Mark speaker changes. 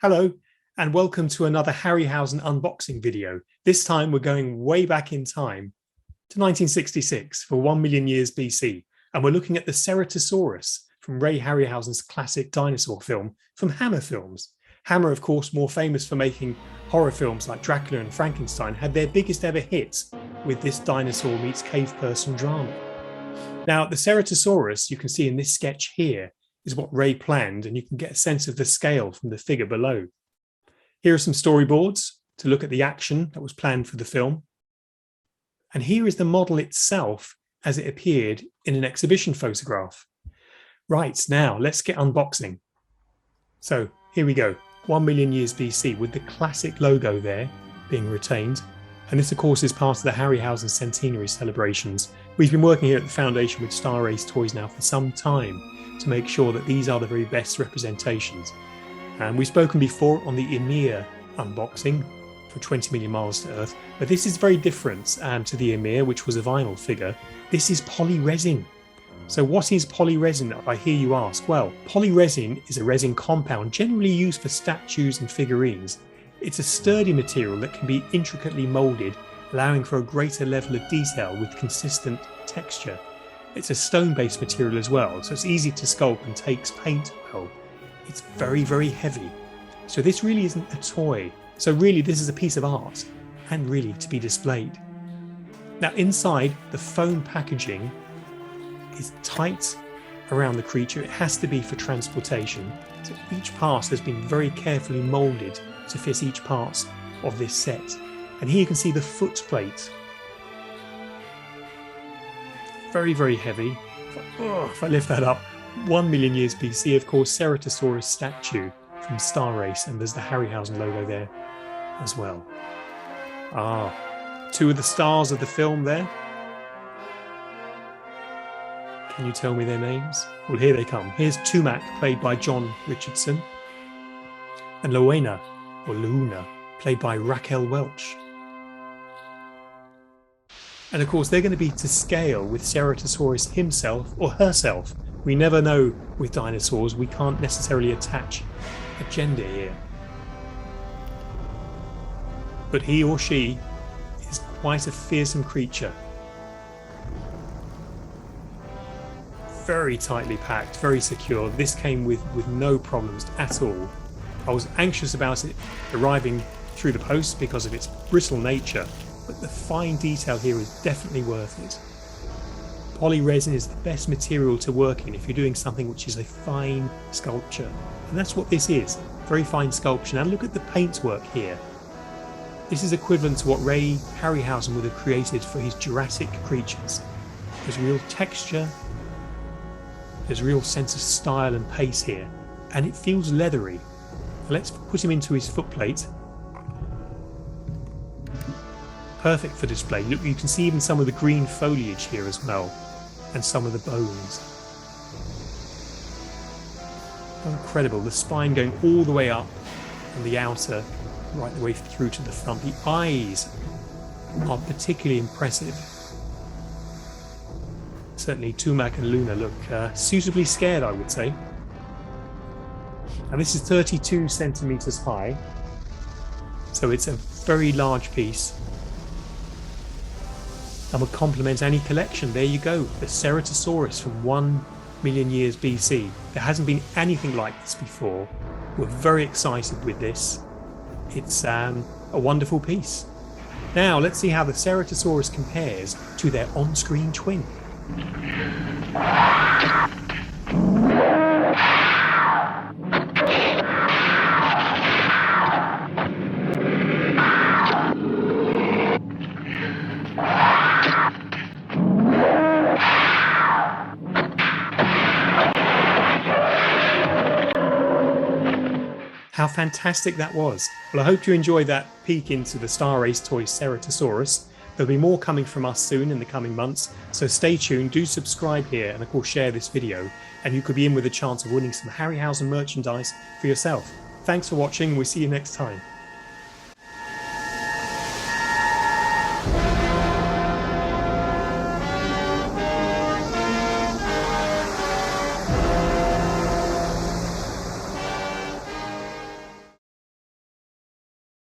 Speaker 1: Hello, and welcome to another Harryhausen unboxing video. This time we're going way back in time to 1966 for 1 million years BC, and we're looking at the Ceratosaurus from Ray Harryhausen's classic dinosaur film from Hammer Films. Hammer, of course, more famous for making horror films like Dracula and Frankenstein, had their biggest ever hits with this dinosaur meets cave person drama. Now, the Ceratosaurus you can see in this sketch here is what Ray planned, and you can get a sense of the scale from the figure below. Here are some storyboards to look at the action that was planned for the film. And here is the model itself as it appeared in an exhibition photograph. Right, now let's get unboxing. So here we go, 1 million years BC with the classic logo there being retained. And this, of course, is part of the Harryhausen centenary celebrations. We've been working here at the Foundation with Star Race toys now for some time to make sure that these are the very best representations. And we've spoken before on the Emir unboxing for 20 million miles to Earth, but this is very different to the Emir, which was a vinyl figure. This is polyresin. So what is polyresin, I hear you ask? Well, polyresin is a resin compound generally used for statues and figurines. It's a sturdy material that can be intricately moulded, allowing for a greater level of detail with consistent texture. It's a stone-based material as well, so it's easy to sculpt and takes paint well. It's very, very heavy. So this really isn't a toy. So really this is a piece of art and really to be displayed. Now inside, the foam packaging is tight around the creature. It has to be for transportation. So each part has been very carefully moulded to fit each part of this set. And here you can see the foot plate. Very, very heavy. If I lift that up, 1 million years BC, of course, Ceratosaurus statue from Star Race, and there's the Harryhausen logo there as well. Two of the stars of the film there. Can you tell me their names? Well, here they come. Here's Tumac, played by John Richardson, and Luna, played by Raquel Welch. And of course, they're going to be to scale with Ceratosaurus himself or herself. We never know with dinosaurs. We can't necessarily attach a gender here. But he or she is quite a fearsome creature. Very tightly packed, very secure. This came with no problems at all. I was anxious about it arriving through the post because of its brittle nature, but the fine detail here is definitely worth it. Polyresin is the best material to work in if you're doing something which is a fine sculpture. And that's what this is, very fine sculpture. Now look at the paintwork here. This is equivalent to what Ray Harryhausen would have created for his Jurassic creatures. There's real texture, there's a real sense of style and pace here, and it feels leathery. Let's put him into his footplate. Perfect for display. Look, you can see even some of the green foliage here as well, and some of the bones. Incredible, the spine going all the way up and the outer right the way through to the front. The eyes are particularly impressive. Certainly Tumac and Luna look suitably scared, I would say. And this is 32 centimeters high, so it's a very large piece and would complement any collection. There you go, the Ceratosaurus from 1 million years BC. There hasn't been anything like this before. We're very excited with this. It's a wonderful piece. Now let's see how the Ceratosaurus compares to their on-screen twin. How fantastic that was. Well, I hope you enjoyed that peek into the Star Race toy Ceratosaurus. There'll be more coming from us soon in the coming months, so stay tuned, do subscribe here, and of course share this video, and you could be in with a chance of winning some Harryhausen merchandise for yourself. Thanks for watching, we'll see you next time.